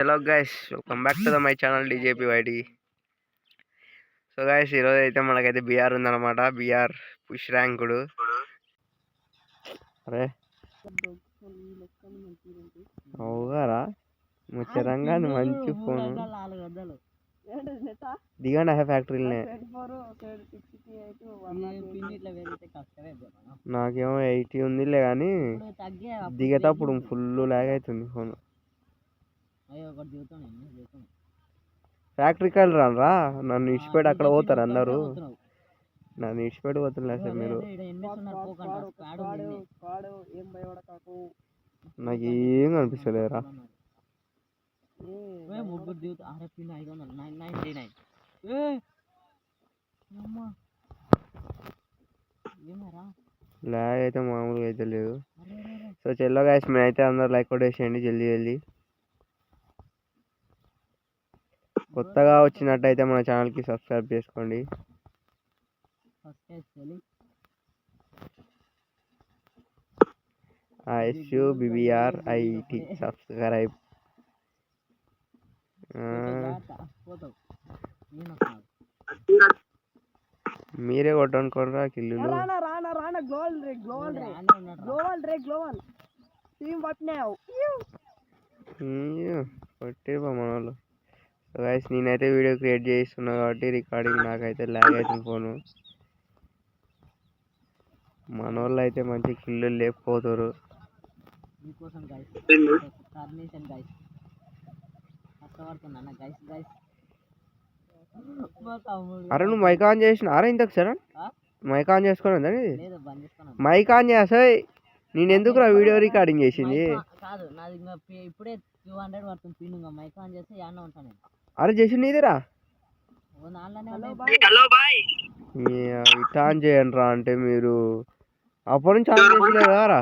Hello guys, welcome back to my channel DJP YT. So guys, ఈరోజు అయితే మనకైతే BR ఉందన్నమాట. బీఆర్ పుష్ ర్యాంకుడు. అరే అవుగారా ముచ్చరంగా మంచి ఫోన్ దిగండి ఫ్యాక్టరీలనే. నాకేమో 80 ఉందిలే కానీ దిగేటప్పుడు ఫుల్ లాగ్ అవుతుంది ఫోన్. ఫ్యాక్టరీ కాళ్ళు రానరా, నన్ను ఇచ్చిపెట్టి అక్కడ పోతారు అందరూ. నన్ను ఇచ్చిపెట్టి పోతున్నా సార్ మీరు. నాకు ఏం కనిపిస్తలేదురా. లాగ్ అయితే మామూలుగా అయితే లేదు. సో చెల్లో గైస్, మీరైతే అందరు లైక్ కొట్టేసేయండి జల్దీ జల్దీ. కొత్తగా వచ్చినట్టయితే మన ఛానల్కి సబ్స్క్రైబ్ చేసుకోండి. ISUBBRIT subscribe. మీరే కొట్టనుకోరా కిల్లులు. కొట్టిరు మన వాళ్ళు. గైస్, నేనైతే వీడియో క్రియేట్ చేస్తున్నా కాబట్టి రికార్డింగ్ నాకైతే లాగ్ అవుతుంది ఫోను. మన వాళ్ళు అయితే మంచి కిల్లులు లేకపోతారు. అరే నువ్వు మైక్ ఆన్ చేసిన? అరే ఇంతకు సరే మైక్ ఆన్ చేసుకొని ఉందని. మైక్ ఆన్ చేసా. నేను ఎందుకు వీడియో రికార్డింగ్ చేసింది? అరే చేసి నీదిరా. ఇట్లా ఆన్ చేయండి రా అంటే మీరు అప్పటి నుంచి ఆన్ చేసలేదు రా.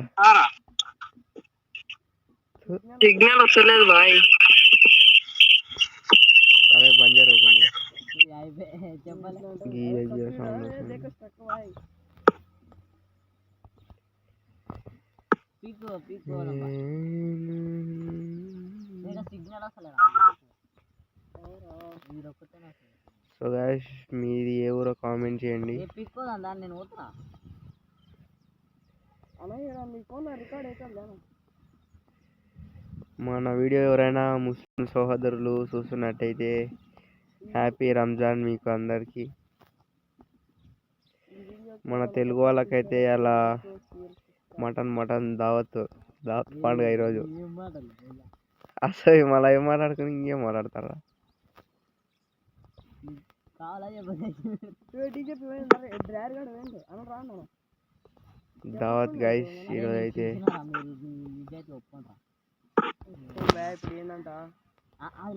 సిగ్నల్ వస్తలేదు బాయ్. అరే బంజారు సో గైస్, మీది ఏ ఊరో కామెంట్ చేయండి. మన వీడియో ఎవరైనా ముస్లిం సహోదరులు చూస్తున్నట్టయితే హ్యాపీ రంజాన్ మీకు అందరికీ. మన తెలుగు వాళ్ళకైతే అలా మటన్ దావత్ పండుగ ఈరోజు. అసలు మళ్ళీ ఏం మాట్లాడుకుని ఇంకేం మాట్లాడతారా? దావత్ గైస్ ఈరోజు అయితే.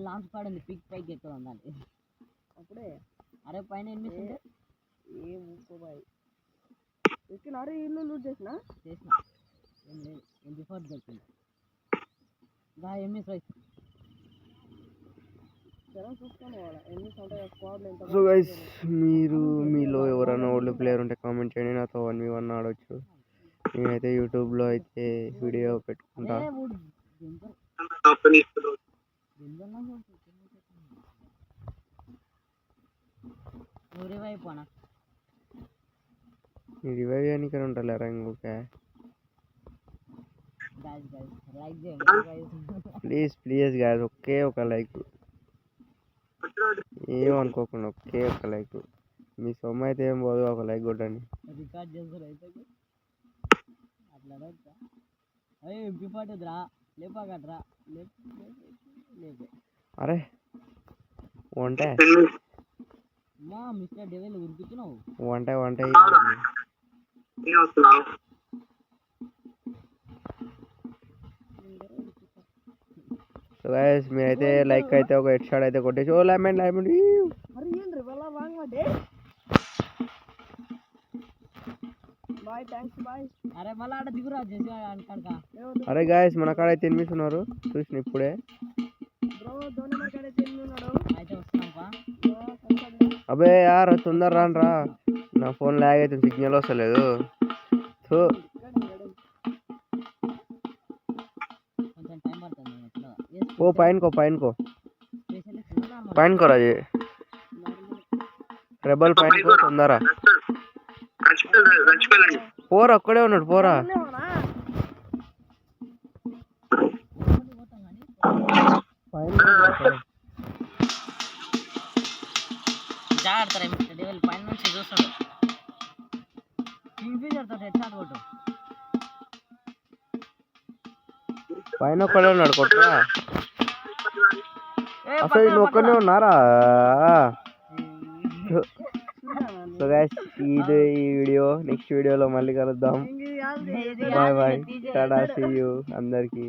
లాంచ్ పాడింది పిక్ పైకి ఎక్కువ ఉందండి అప్పుడే. అరే పైన ఎక్కినారు ఇల్లు లూట్ చేసిన బిఫోర్ దొరికింది. సో గైస్, మీరు మీలో ఎవరైనా ఓల్డ్ ప్లేయర్ ఉంటే కామెంట్ చేయండి. నాతో 1v1 ఆడవచ్చు. నేనైతే యూట్యూబ్లో అయితే వీడియో పెట్టుకుంటా. రివైవ్ చేయడానికి ఉంటలేరా ఇంకొక. ప్లీజ్ గాయస్, ఒకే ఒక లైక్, ఏమనుకోకుండా ఒకే ఒక లైక్. మీ సొమ్ము అయితే ఏం పోదు, ఒక లైక్ కొట్టండి. అరే వంట సో గైస్, మీరైతే లైక్ అయితే ఒక హెడ్ షాట్ అయితే కొట్టేసి. ఓ లెమన్ అరే గాయస్, మన కాడ అయితే ఎనిమిస్తున్నారు చూసిన ఇప్పుడే. అబే యార్ తొందర రానరా, నా ఫోన్ లాగ్ అయితే సిగ్నల్ వస్తలేదు. ఓ పైనకో రాజు రెబల్ పైనకో తొందర పోరా ఒక్కడే ఉన్నాడు పోరా పైన ఒక్కడే ఉన్నాడు కొట్టరా అసలు నువ్వు ఒక్కనే ఉన్నారా సో గైస్ ఇది ఈ వీడియో నెక్స్ట్ వీడియోలో మళ్ళీ కలుద్దాం బాయ్ టాటా సీ యూ అందరికి